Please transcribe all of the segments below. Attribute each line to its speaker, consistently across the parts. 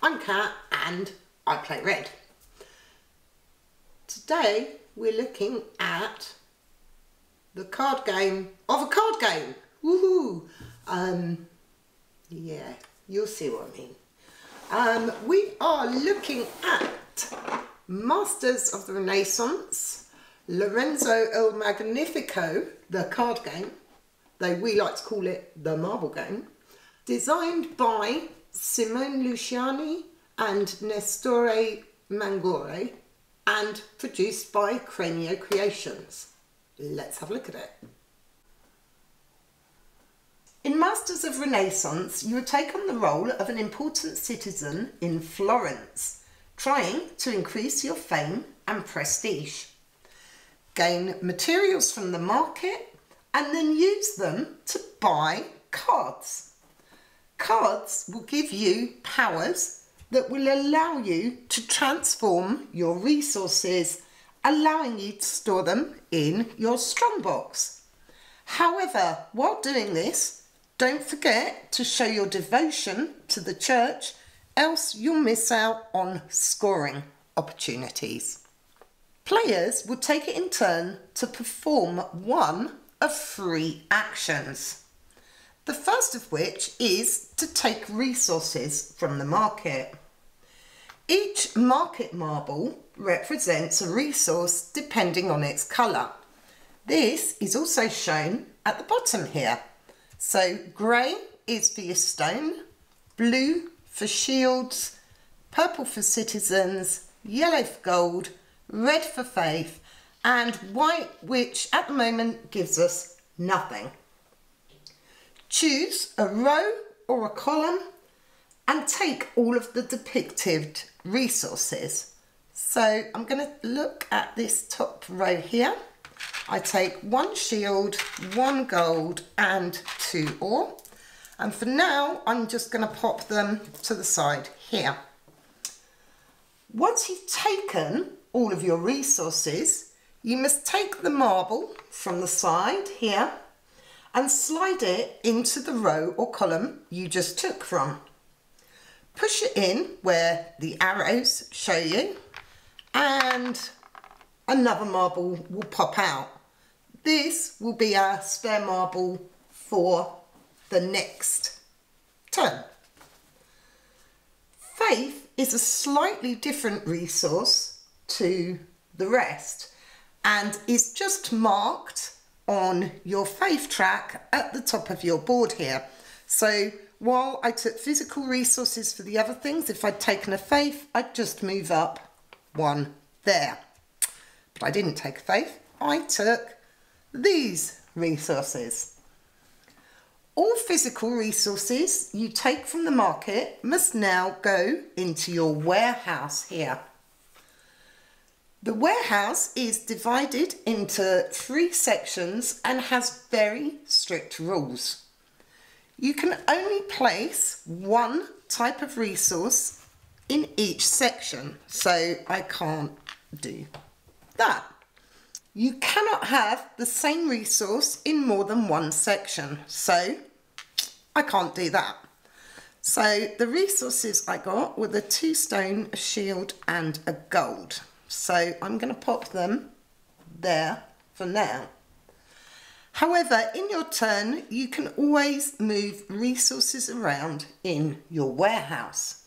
Speaker 1: I'm Kat and I play red. Today we're looking at the card game of a card game. Woohoo! Yeah, you'll see what I mean. We are looking at Masters of the Renaissance, Lorenzo el Magnifico the Card Game, though we like to call it the Marble Game, designed by Simone Luciani and Nestore Mangore and produced by Cranio Creations. Let's have a look at it. In Masters of Renaissance, you would take on the role of an important citizen in Florence, trying to increase your fame and prestige. Gain materials from the market and then use them to buy cards. Cards will give you powers that will allow you to transform your resources, allowing you to store them in your strongbox. However, while doing this, don't forget to show your devotion to the church, else you'll miss out on scoring opportunities. Players will take it in turn to perform one of 3 actions. The first of which is to take resources from the market. Each market marble represents a resource depending on its colour. This is also shown at the bottom here. So grey is for your stone, blue for shields, purple for citizens, yellow for gold, red for faith, and white, which at the moment gives us nothing. Choose a row or a column and take all of the depicted resources. So I'm going to look at this top row here. I take 1 shield, 1 gold and 2 ore. And for now, I'm just going to pop them to the side here. Once you've taken all of your resources, you must take the marble from the side here and slide it into the row or column you just took from. Push it in where the arrows show you and another marble will pop out. This will be our spare marble for the next turn. Faith is a slightly different resource to the rest and is just marked on your faith track at the top of your board here. So while I took physical resources for the other things, if I'd taken a faith, I'd just move up 1 there. But I didn't take a faith, I took these resources. All physical resources you take from the market must now go into your warehouse here. The warehouse is divided into 3 sections and has very strict rules. You can only place 1 type of resource in each section, so I can't do that. You cannot have the same resource in more than 1 section, so I can't do that. So the resources I got were the 2 stone, a shield and a gold. So I'm going to pop them there for now. However, in your turn, you can always move resources around in your warehouse.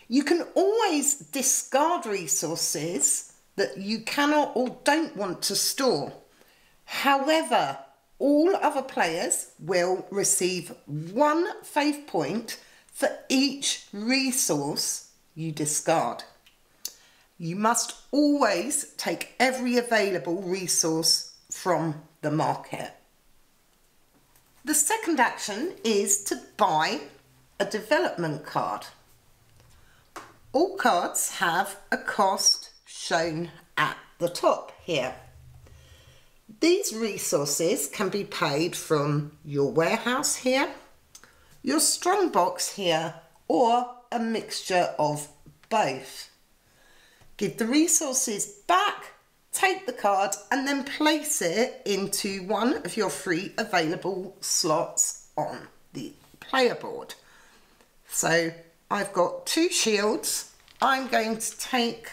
Speaker 1: You can always discard resources that you cannot or don't want to store. However, all other players will receive 1 faith point for each resource you discard. You must always take every available resource from the market. The second action is to buy a development card. All cards have a cost shown at the top here. These resources can be paid from your warehouse here, your strongbox here, or a mixture of both. Give the resources back, take the card and then place it into one of your 3 available slots on the player board. So I've got 2 shields. I'm going to take,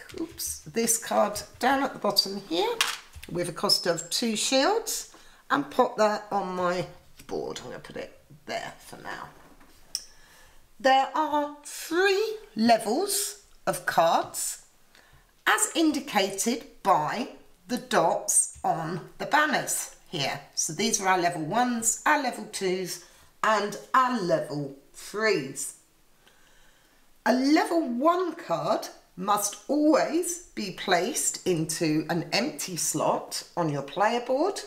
Speaker 1: this card down at the bottom here with a cost of 2 shields and pop that on my board. I'm going to put it there for now. There are 3 levels of cards as indicated by the dots on the banners here. So these are our level 1s, our level 2s and our level 3s. A level 1 card must always be placed into an empty slot on your player board.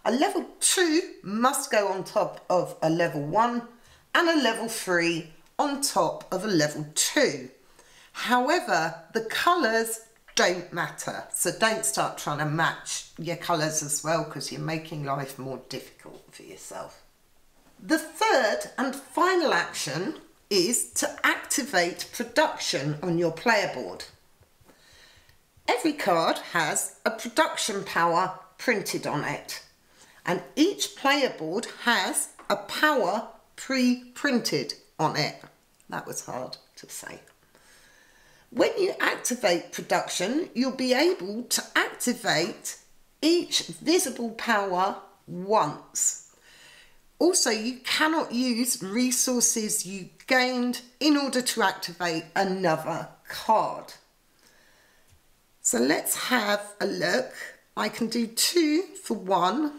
Speaker 1: A level 2 must go on top of a level 1 and a level 3 on top of a level 2. However, the colours don't matter, so don't start trying to match your colours as well, because you're making life more difficult for yourself. The third and final action is to activate production on your player board. Every card has a production power printed on it, and each player board has a power pre-printed on it. That was hard to say. When you activate production, you'll be able to activate each visible power once. Also, you cannot use resources you gained in order to activate another card. So let's have a look. I can do 2 for 1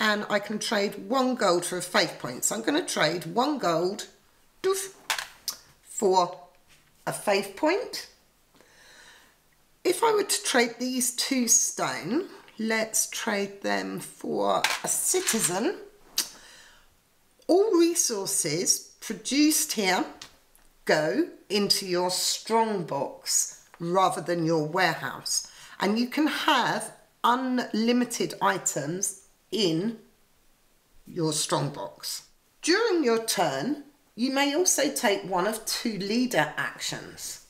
Speaker 1: and I can trade 1 gold for a faith point. So I'm going to trade 1 gold for a faith point. If I were to trade these 2 stone, let's trade them for a citizen. All resources produced here go into your strong box rather than your warehouse, and you can have unlimited items in your strong box. During your turn, you may also take one of 2 leader actions.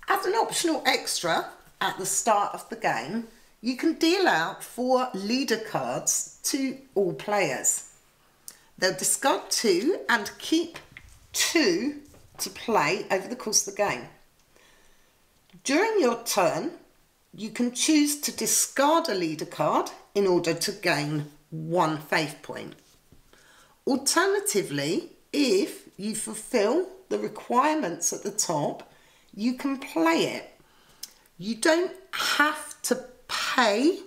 Speaker 1: As an optional extra at the start of the game, you can deal out 4 leader cards to all players. They'll discard 2 and keep 2 to play over the course of the game. During your turn, you can choose to discard a leader card in order to gain 1 faith point. Alternatively, if you fulfill the requirements at the top, you can play it. You don't have to pay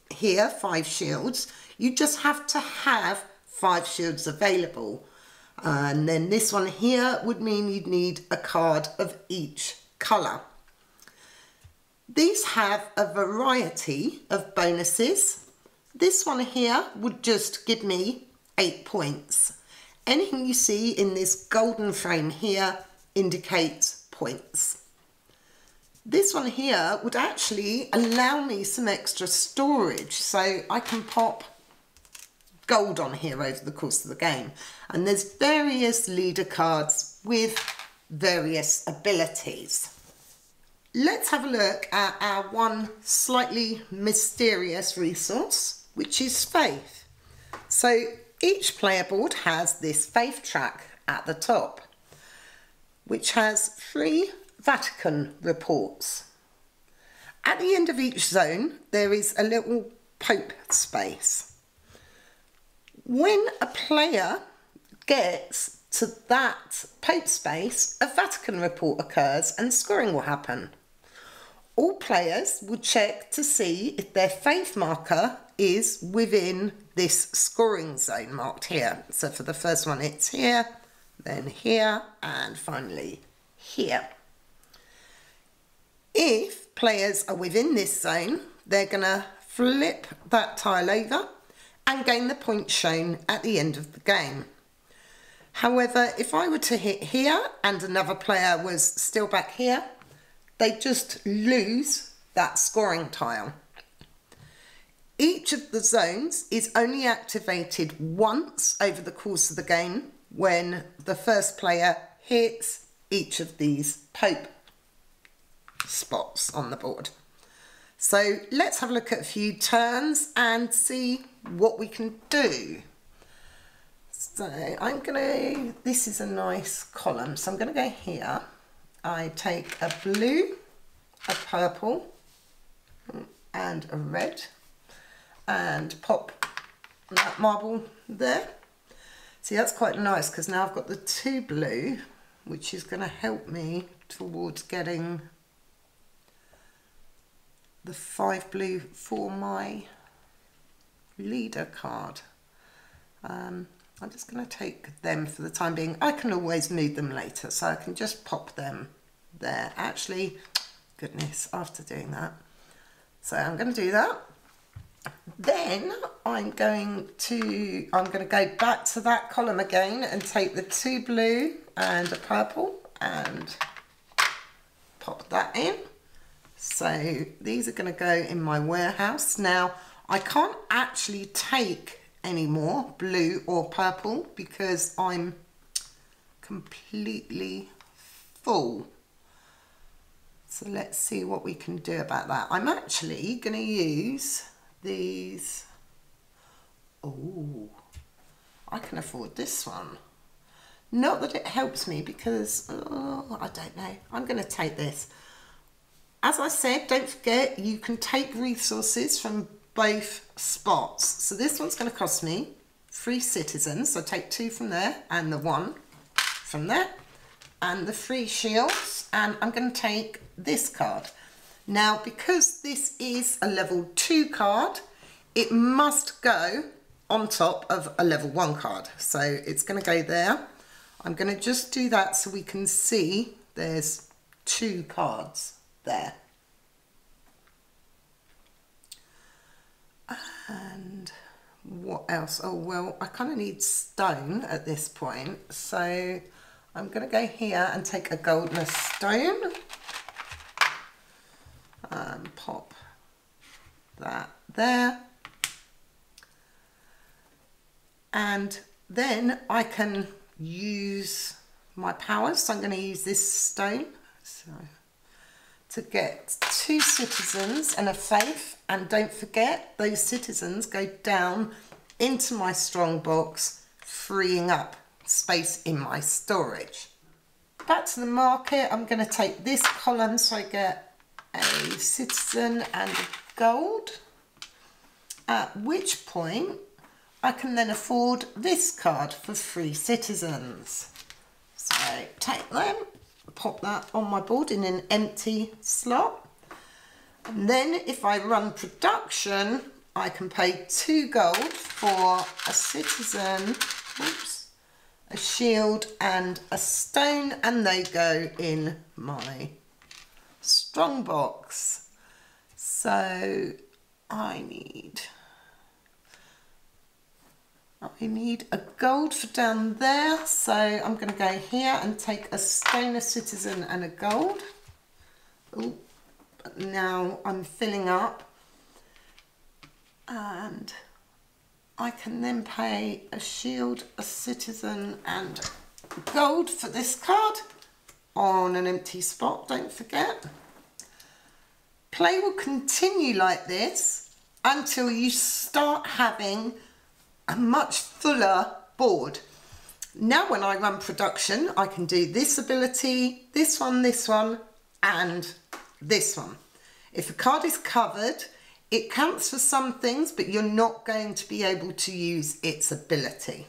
Speaker 1: here 5 shields, you just have to have 5 shields available. And then this one here would mean you'd need a card of each colour. These have a variety of bonuses. This one here would just give me 8 points. Anything you see in this golden frame here indicates points. This one here would actually allow me some extra storage, so I can pop gold on here over the course of the game. And there's various leader cards with various abilities. Let's have a look at our one slightly mysterious resource, which is faith. So each player board has this faith track at the top, which has 3 Vatican reports. At the end of each zone, there is a little Pope space. When a player gets to that Pope space, a Vatican report occurs and scoring will happen. All players will check to see if their faith marker is within this scoring zone marked here. So for the first one, it's here, then here, and finally here. If players are within this zone, they're going to flip that tile over and gain the points shown at the end of the game. However, if I were to hit here and another player was still back here, they just lose that scoring tile. Each of the zones is only activated once over the course of the game when the first player hits each of these Pope spots on the board. So let's have a look at a few turns and see what we can do. So I'm gonna, this is a nice column, so I'm gonna go here. I take a blue, a purple, and a red, and pop that marble there. See, that's quite nice because now I've got the 2 blue, which is going to help me towards getting the 5 blue for my leader card. I'm just going to take them for the time being. I can always need them later, so I can just pop them there. Actually, goodness, after doing that. So I'm going to do that. Then I'm going to go back to that column again and take the 2 blue and a purple and pop that in. So these are going to go in my warehouse. Now I can't actually take any more blue or purple because I'm completely full. So let's see what we can do about that. I'm actually going to use these. Oh, I can afford this one. Not that it helps me because, I don't know. I'm going to take this. As I said, don't forget you can take resources from both spots. So this one's going to cost me 3 citizens. So take 2 from there and the 1 from there and the 3 shields. And I'm going to take this card. Now, because this is a level 2 card, it must go on top of a level 1 card. So it's going to go there. I'm going to just do that so we can see there's 2 cards there. And what else? Oh, well, I kind of need stone at this point. So I'm going to go here and take a gold and a stone. And pop that there. And then I can use my powers. So I'm going to use this stone to get 2 citizens and a faith. And don't forget, those citizens go down into my strong box, freeing up space in my storage. Back to the market, I'm going to take this column so I get a citizen and a gold, at which point I can then afford this card for 3 citizens. So take them, pop that on my board in an empty slot, and then if I run production I can pay 2 gold for a citizen, oops, a shield and a stone, and they go in my strong box. So I need a gold for down there, so I'm going to go here and take a stone, a citizen and a gold. Ooh, but now I'm filling up, and I can then pay a shield, a citizen and gold for this card on an empty spot, don't forget. Play will continue like this until you start having a much fuller board. Now when I run production, I can do this ability, this one, and this one. If a card is covered, it counts for some things, but you're not going to be able to use its ability.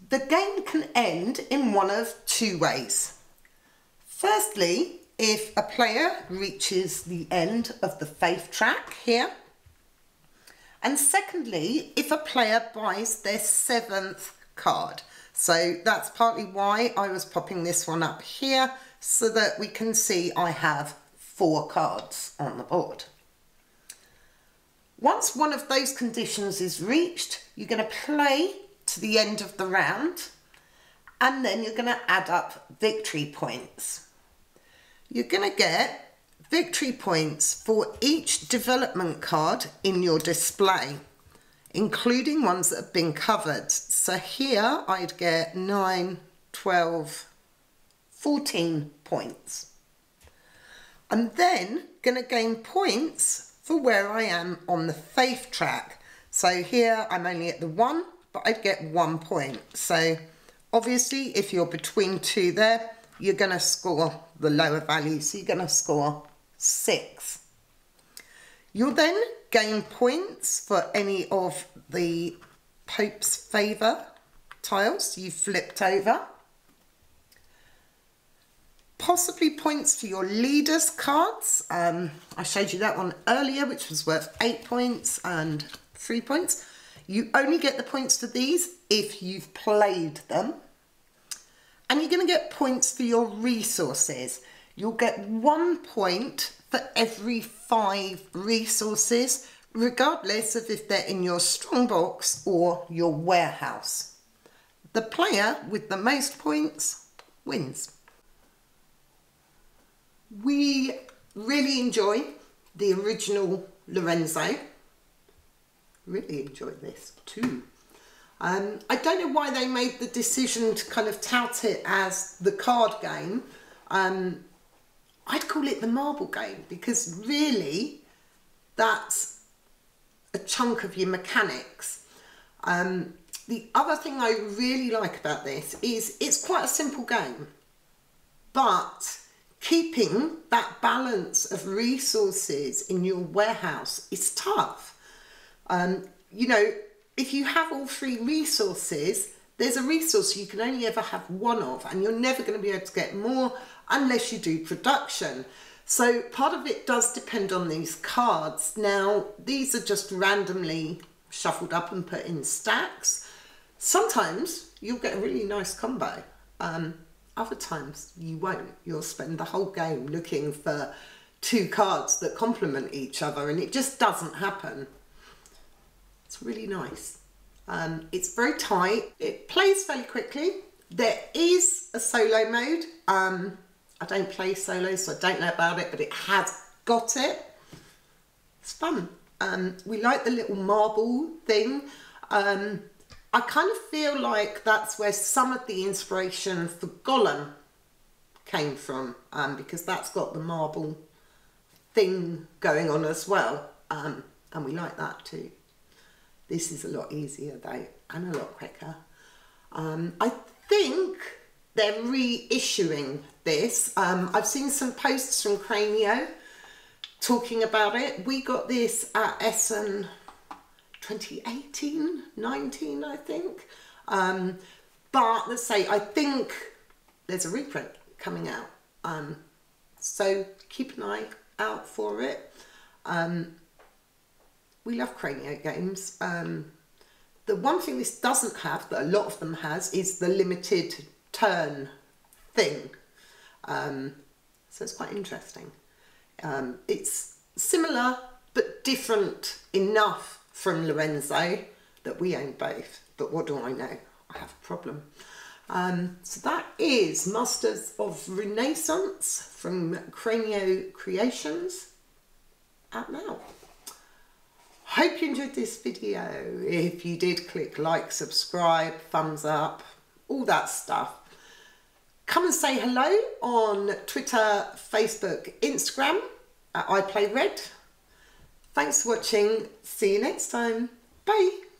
Speaker 1: The game can end in one of 2 ways. Firstly, if a player reaches the end of the faith track here. And secondly, if a player buys their 7th card. So that's partly why I was popping this one up here, so that we can see I have 4 cards on the board. Once one of those conditions is reached, you're going to play to the end of the round, and then you're going to add up victory points. You're going to get victory points for each development card in your display, including ones that have been covered. So here I'd get 9, 12, 14 points. I'm then going to gain points for where I am on the faith track. So here I'm only at the 1, but I'd get 1 point. So obviously if you're between 2 there, you're going to score the lower value, so you're going to score 6. You'll then gain points for any of the Pope's favour tiles you've flipped over. Possibly points for your leaders cards. I showed you that one earlier, which was worth 8 points and 3 points. You only get the points for these if you've played them. And you're going to get points for your resources. You'll get 1 point for every 5 resources, regardless of if they're in your strongbox or your warehouse. The player with the most points wins. We really enjoy the original Lorenzo. Really enjoy this too. I don't know why they made the decision to kind of tout it as the card game. I'd call it the marble game, because really that's a chunk of your mechanics. The other thing I really like about this is it's quite a simple game, but keeping that balance of resources in your warehouse is tough. You know, if you have all 3 resources, there's a resource you can only ever have 1 of, and you're never going to be able to get more unless you do production. So part of it does depend on these cards. Now, these are just randomly shuffled up and put in stacks. Sometimes you'll get a really nice combo. Other times you won't. You'll spend the whole game looking for 2 cards that complement each other, and it just doesn't happen. It's really nice. It's very tight. It plays fairly quickly. There is a solo mode. I don't play solo, so I don't know about it, but it has got it. It's fun. We like the little marble thing. I kind of feel like that's where some of the inspiration for Gollum came from, because that's got the marble thing going on as well, and we like that too. This is a lot easier though, and a lot quicker. I think they're reissuing this. I've seen some posts from Cranio talking about it. We got this at Essen 2018, 19, I think. But let's say, I think there's a reprint coming out. So keep an eye out for it. We love Cranio games. The one thing this doesn't have, that a lot of them has, is the limited turn thing. So it's quite interesting. It's similar but different enough from Lorenzo that we own both. But what do I know? I have a problem. So that is Masters of Renaissance from Cranio Creations, out now. Hope you enjoyed this video. If you did, click like, subscribe, thumbs up, all that stuff. Come and say hello on Twitter, Facebook, Instagram at iPlayRed. Thanks for watching. See you next time. Bye.